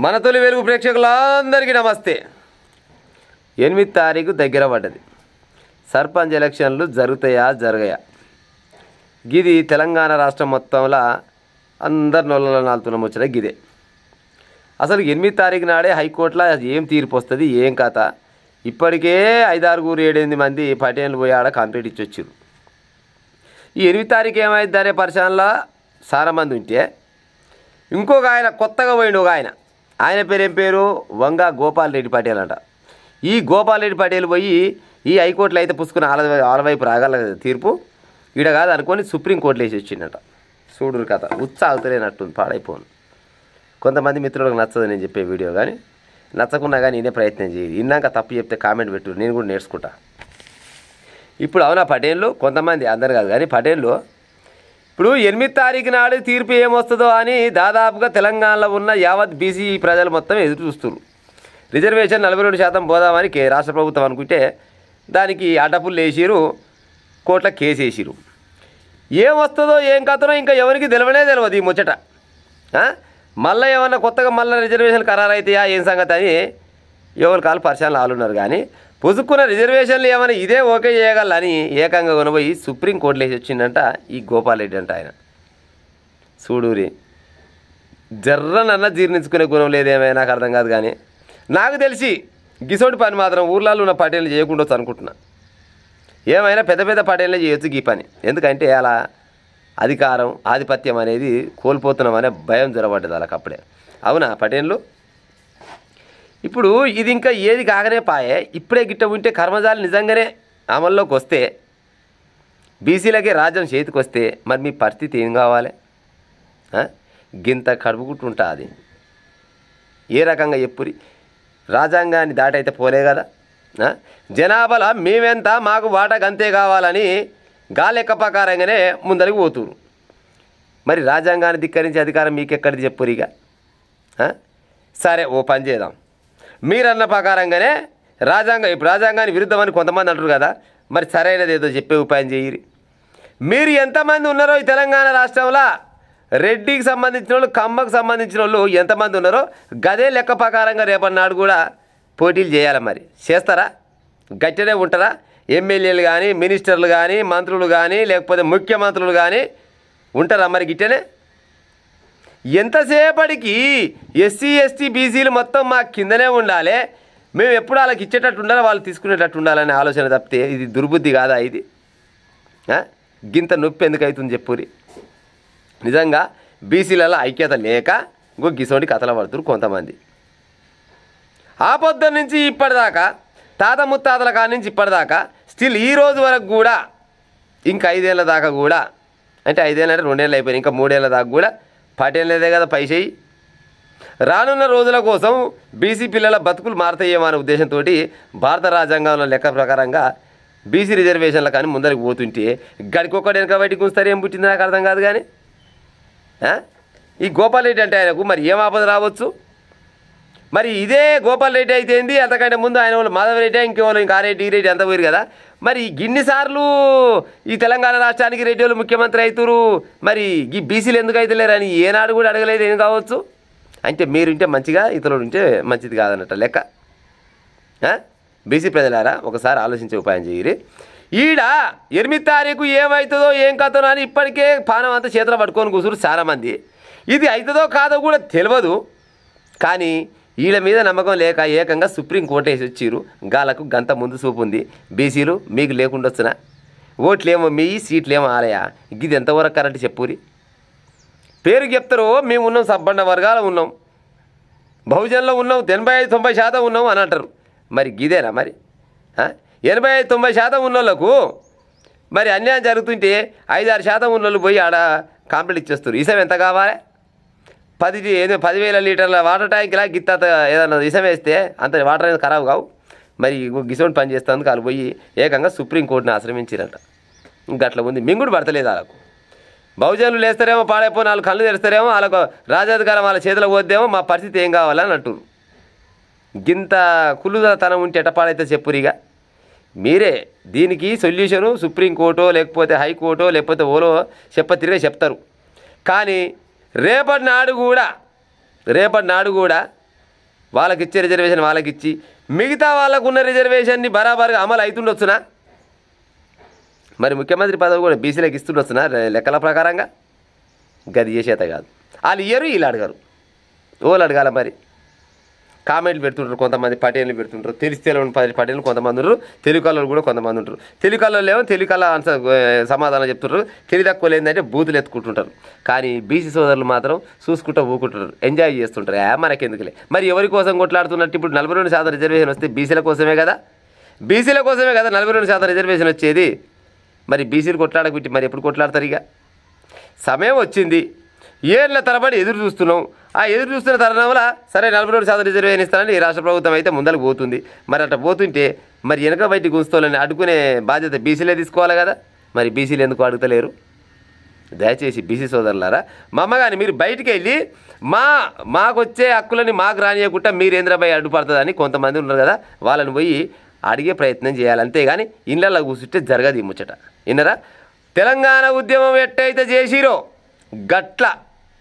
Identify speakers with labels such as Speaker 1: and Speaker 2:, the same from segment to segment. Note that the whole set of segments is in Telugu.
Speaker 1: మన తొలి వెలుగు ప్రేక్షకులందరికీ నమస్తే. 8 తారీఖు దగ్గర పడ్డది. సర్పంచ్ ఎలక్షన్లు జరగయా? గిది తెలంగాణ రాష్ట్రం మొత్తంలో అందరు నొల్ల నాలుతున్న ముచ్చట గిదే. అసలు 8 తారీఖు నాడే హైకోర్టులో ఏం తీర్పు వస్తుంది, ఏం కథ? ఇప్పటికే 5, 6, 7, 8 మంది పటేన్లు పోయి ఆడ కంప్లీట్ ఇచ్చొచ్చారు. ఈ 8 తారీఖు ఏమైంది అనే పరిశానలో చాలా మంది ఉంటే, ఇంకొక ఆయన కొత్తగా పోయిండు. ఒక ఆయన పేరు ఏం పేరు? వంగ గోపాల్ రెడ్డి పటేల్ అంట. ఈ గోపాల్ రెడ్డి పటేల్ పోయి ఈ హైకోర్టులో అయితే పుసుకున్న ఆలవైపు రాగల తీర్పు ఈడ కాదు అనుకొని సుప్రీంకోర్టులో వేసి వచ్చిండట. చూడురు కథ ఉత్సాహతలేనట్టుంది, పాడైపోను. కొంతమంది మిత్రులకు నచ్చదు నేను చెప్పే వీడియో, కానీ నచ్చకున్నా కానీ నేనే ప్రయత్నం చేయాలి. ఇన్నాక తప్పు చెప్తే కామెంట్ పెట్టు, నేను కూడా నేర్చుకుంటా. ఇప్పుడు అవునా పటేళ్ళు, కొంతమంది, అందరు కాదు కానీ పటేళ్ళు ఇప్పుడు 8 తారీఖు నాడు తీర్పు ఏమొస్తుందో అని దాదాపుగా తెలంగాణలో ఉన్న యావత్ బీసీ ప్రజలు మొత్తం ఎదురు చూస్తున్నారు. రిజర్వేషన్ 42% పోదామని రాష్ట్ర ప్రభుత్వం అనుకుంటే దానికి అడ్డపుల్లు వేసిరు, కోర్టులో కేసు వేసిరు. ఏమొస్తుందో ఏం కథనో ఇంకా ఎవరికి తెలియదు ఈ ముచ్చట. మళ్ళీ ఏమన్నా కొత్తగా మళ్ళీ రిజర్వేషన్ ఖరారు అవుతాయా ఏం సంగతి అని ఎవరి కాలు పరిశానలు ఆలున్నారు. కానీ పుసుక్కున్న రిజర్వేషన్లు ఏమైనా ఇదే ఓకే చేయగలని ఏకంగా కొనబోయి సుప్రీంకోర్టులో వేసి వచ్చిందంట ఈ గోపాల్ రెడ్డి అంట. ఆయన చూడూరి జర్రనన్నా జీర్ణించుకునే గుణం లేదేమైనా నాకు అర్థం కాదు. కానీ నాకు తెలిసి గిసోటి పని మాత్రం ఊర్లలో ఉన్న పటేళ్ళు చేయకుండా అనుకుంటున్నా. ఏమైనా పెద్ద పెద్ద పటేళ్ళే చేయొచ్చు ఈ పని. ఎందుకంటే అలా అధికారం ఆధిపత్యం అనేది కోల్పోతున్నామనే భయం జరగబడ్డది వాళ్ళకి అప్పుడే. అవునా పటేళ్ళు? ఇప్పుడు ఇది ఇంకా ఏది కాకనే పాయే. ఇప్పుడే గిట్ట ఉంటే కర్మజాలు నిజంగానే అమల్లోకి వస్తే, బీసీలకే రాజ్యం చేతికి వస్తే మరి మీ పరిస్థితి ఏం కావాలి? గింత కడుపుకుంటుంటా అది ఏ రకంగా చెప్పురి? రాజ్యాంగాన్ని దాటైతే పోలే కదా. జనాభాలో మేమెంత, మాకు వాటా గంతే కావాలని గాలెక్క ప్రకారంగానే ముందరికి పోతురు. మరి రాజ్యాంగాన్ని ధిక్కరించే అధికారం మీకెక్కడిది చెప్పురిగా? సరే ఓ పని చేద్దాం, మీరన్న ప్రకారంగానే ఇప్పుడు రాజ్యాంగాన్ని విరుద్ధమని కొంతమంది అంటారు కదా, మరి సరైనది ఏదో చెప్పే ఉపాయం చేయరు. మీరు ఎంతమంది ఉన్నారో ఈ తెలంగాణ రాష్ట్రంలో, రెడ్డికి సంబంధించిన వాళ్ళు, కమ్మకు సంబంధించిన వాళ్ళు ఎంతమంది ఉన్నారో గదే లెక్క ప్రకారంగా రేపటి నాడు కూడా పోటీలు చేయాలి. మరి చేస్తారా? గట్టినే ఉంటారా? ఎమ్మెల్యేలు కానీ, మినిస్టర్లు కానీ, మంత్రులు కానీ, లేకపోతే ముఖ్యమంత్రులు కానీ ఉంటారా మరి గిట్టనే? ఎంతసేపటికి ఎస్సీ ఎస్టీ బీసీలు మొత్తం మా కిందనే ఉండాలి, మేము ఎప్పుడు వాళ్ళకి ఇచ్చేటట్టు ఉండాలి, వాళ్ళు తీసుకునేటట్టు ఉండాలనే ఆలోచన తప్పితే ఇది దుర్బుద్ధి కాదా? ఇది గింత నొప్పి ఎందుకు అవుతుంది చెప్పురి? నిజంగా బీసీలలో ఐక్యత లేక గిసోటి కథలు పడుతున్నారు కొంతమంది. ఆ పొద్దున్న నుంచి ఇప్పటిదాకా, తాత ముత్తాతల కాడి నుంచి ఇప్పటిదాకా స్టిల్ ఈ రోజు వరకు కూడా, ఇంకా 5 ఏళ్ళ దాకా కూడా, అంటే 5 ఏళ్ళు అంటే 2 ఏళ్ళు అయిపోయినాయి, ఇంకా 3 ఏళ్ళ దాకా కూడా పటేళ్ళదే కదా పైచేయి. రానున్న రోజుల కోసం బీసీ పిల్లల బతుకులు మారుతాయేమో అనే ఉద్దేశంతో భారత రాజ్యాంగంలో లెక్క ప్రకారంగా బీసీ రిజర్వేషన్ల కానీ ముందరికి పోతుంటే గడికొక్కటి వెనక బయటికి గుంస్తారు. ఏం పుట్టింది నాకు అర్థం కాదు. కానీ ఈ గోపాల్ రెడ్డి అంటే ఆయనకు మరి ఏం ఆపద రావచ్చు? మరి ఇదే గోపాల్ రెడ్డి అయితే ఏంది, అంతకంటే ముందు ఆయన వాళ్ళు మాధవరెడ్డి, ఇంకెవరు ఇంకా రెడ్డి, ఈ రెడ్డి అంత పోయారు కదా. మరి గిన్నిసార్లు ఈ తెలంగాణ రాష్ట్రానికి రెడ్డి వాళ్ళు ముఖ్యమంత్రి అవుతారు, మరి ఈ బీసీలు ఎందుకు అవుతలేరని ఏనాడు కూడా అడగలేదు. ఏం కావచ్చు అంటే మీరు ఉంటే మంచిగా, ఇతరులు ఉంటే మంచిది కాదన్నట్ట లెక్క. బీసీ ప్రజలారా ఒకసారి ఆలోచించే ఉపాయం చేయరు. ఈడ 8 తారీఖు ఏమవుతుందో ఏం కథనో అని ఇప్పటికే పానం అంతా చేతులు పట్టుకొని కూర్చురు చాలామంది. ఇది అవుతుందో కాదో కూడా తెలియదు. కానీ వీళ్ళ మీద నమ్మకం లేక ఏకంగా సుప్రీంకోర్టు వేసి వచ్చిరు. గాలకు గంత ముందు చూపు ఉంది. బీసీలు మీకు లేకుండా వచ్చినా ఓట్లేమో మీ, సీట్లేమో ఆలయా? ఇది ఎంతవరకు కరెక్ట్ చెప్పురి? పేరు చెప్తారు మేము ఉన్నాం, సబ్బండ వర్గాలు ఉన్నాం, బహుజన్లో ఉన్నాం, 85-90% ఉన్నాం అని అంటారు. మరి గిదేనా మరి? 85-90% ఉన్నోళ్ళకు మరి అన్యాయం జరుగుతుంటే 5-6% ఉన్నోళ్ళు పోయి ఆడ కాంప్లీట్ ఇచ్చేస్తారు. ఇసం ఎంత కావాలి? 10,000 లీటర్ల వాటర్ ట్యాంక్లా గిత్త ఏదన్నా ఇసం వేస్తే అంత వాటర్ అనేది ఖరాబ్ కావు. మరి గిసోని పని చేస్తుంది వాళ్ళు పోయి ఏకంగా సుప్రీంకోర్టుని ఆశ్రమించారంట. గట్ల ఉంది, మింగుడు పడతలేదు వాళ్ళకు. బహుజనులు లేస్తారేమో, పాడైపోయి వాళ్ళు కళ్ళు తెరుస్తారేమో, వాళ్ళకు రాజాధికారం వాళ్ళ చేతిలో పోద్దేమో, మా పరిస్థితి ఏం కావాలని అంటారు. గింత కులుదతనం ఉంటే ఎట్ట పాడైతే చెప్పురిగా? మీరే దీనికి సొల్యూషను సుప్రీంకోర్టో లేకపోతే హైకోర్టో లేకపోతే ఓలో తిరిగే చెప్తారు. కానీ రేపటి నాడు కూడా వాళ్ళకి ఇచ్చే రిజర్వేషన్ వాళ్ళకి ఇచ్చి మిగతా వాళ్ళకు ఉన్న రిజర్వేషన్ని బరాబర్గా అమలు అవుతుండొచ్చునా? మరి ముఖ్యమంత్రి పదవి కూడా బీసీలకు ఇస్తుండొచ్చునా లెక్కల ప్రకారంగా? గది చేసేత కాదు. వాళ్ళు ఇయ్యరు, వీళ్ళు అడగరు. ఓళ్ళు అడగాల మరి. కామెంట్లు పెడుతుంటారు కొంతమంది, పటేళ్ళు పెడుతుంటారు. తెలిస్తే పటేళ్ళు కొంతమంది ఉంటారు, తెలుగు కళ్ళు కూడా కొంతమంది ఉంటారు. తెలుగు కళ్ళు ఏమో తెలుగు కళ్ళ ఆన్సర్ సమాధానం చెప్తుంటారు, తెలివి తక్కువ ఏంటంటే బూతులు ఎత్తుకుంటుంటారు. కానీ బీసీ సోదరులు మాత్రం చూసుకుంటూ ఊకుంటారు, ఎంజాయ్ చేస్తుంటారు. మనకెందుకులే. మరి ఎవరి కోసం కొట్లాడుతున్నట్టు? ఇప్పుడు 42% రిజర్వేషన్ వస్తే బీసీల కోసమే కదా, 42% రిజర్వేషన్ వచ్చేది. మరి బీసీలు కొట్లాడకపోతే మరి ఎప్పుడు కొట్లాడతారు? ఇక సమయం వచ్చింది, ఏళ్ళ తరబడి ఎదురు చూస్తున్నాం. ఆ ఎదురు చూస్తున్న తరుణంలో సరే 42% రిజర్వేషన్ ఇస్తానని ఈ రాష్ట్ర ప్రభుత్వం అయితే ముందరకు పోతుంది. మరి అట్లా పోతుంటే మరి వెనక బయటికి గుంచుకోవాలని అడుకునే బాధ్యత బీసీలే తీసుకోవాలి కదా. మరి బీసీలు ఎందుకు అడుగుతలేరు? దయచేసి బీసీ సోదరులారా, మా అమ్మగాని మీరు బయటికి వెళ్ళి మాకు వచ్చే హక్కులని మాకు రానియకుండా మీరేంద్రబాయి అడ్డుపడుతుందని కొంతమంది ఉన్నారు కదా, వాళ్ళని పోయి అడిగే ప్రయత్నం చేయాలి. అంతేగాని ఇళ్ళల్లో కూర్చుంటే జరగదు ఈ ముచ్చట. విన్నరా? తెలంగాణ ఉద్యమం ఎట్టయితే చేసిరో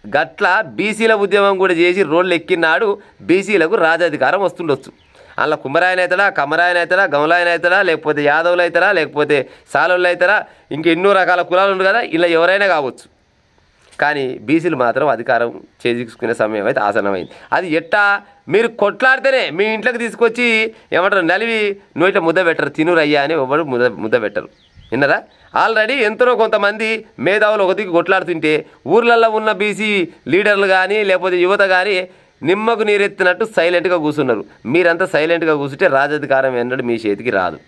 Speaker 1: గట్ల బీసీల ఉద్యమం కూడా చేసి రోడ్లు ఎక్కినాడు బీసీలకు రాజాధికారం వస్తుండొచ్చు. అందులో కుమ్మరాయన అవుతాడా, కమ్మరాయన అవుతాడా, గమలాయన అవుతాడా, లేకపోతే యాదవులు అవుతారా, లేకపోతే సాలోళ్ళు అవుతారా, ఇంక ఎన్నో రకాల కులాలు ఉంది కదా, ఇలా ఎవరైనా కావచ్చు. కానీ బీసీలు మాత్రం అధికారం చేజించుకునే సమయం అయితే ఆసనమైంది. అది ఎట్టా? మీరు కొట్లాడితేనే మీ ఇంట్లోకి తీసుకొచ్చి ఏమంటారు, నలివి నోట్ల ముద్ద పెట్టరు, తినురయ్యా అని ఎవరు ముద్ద పెట్టరు. విన్నరా? ఆల్రెడీ ఎంతనో కొంతమంది మేధావులు ఒకటికి కొట్లాడుతుంటే ఊర్లలో ఉన్న బీసీ లీడర్లు కానీ లేకపోతే యువత కానీ నిమ్మకు నీరెత్తినట్టు సైలెంట్గా కూర్చున్నారు. మీరంతా సైలెంట్గా కూర్చుంటే రాజాధికారం ఎన్నడూ మీ చేతికి రాదు.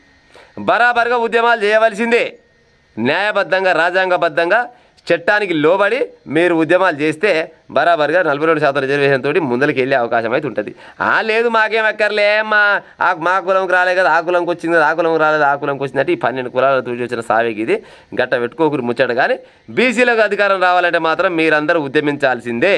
Speaker 1: బరాబర్గా ఉద్యమాలు చేయవలసిందే. న్యాయబద్ధంగా, రాజ్యాంగబద్ధంగా, చట్టానికి లోబడి మీరు ఉద్యమాలు చేస్తే బరాబర్గా 42% రిజర్వేషన్ తోటి ముందరికి వెళ్ళే అవకాశం అయితే ఉంటుంది. లేదు మాకేం ఎక్కర్లే, మా కులంకి రాలే కదా, ఆ కులంకి వచ్చింది కదా, ఆ కులంకి రాలేదు, ఆ కులంకి వచ్చిందంటే ఈ 12 కులాల తోటి వచ్చిన సావేకి ఇది గట్ట పెట్టుకోకూరి ముచ్చట. కానీ బీసీలకు అధికారం రావాలంటే మాత్రం మీరందరూ ఉద్యమించాల్సిందే.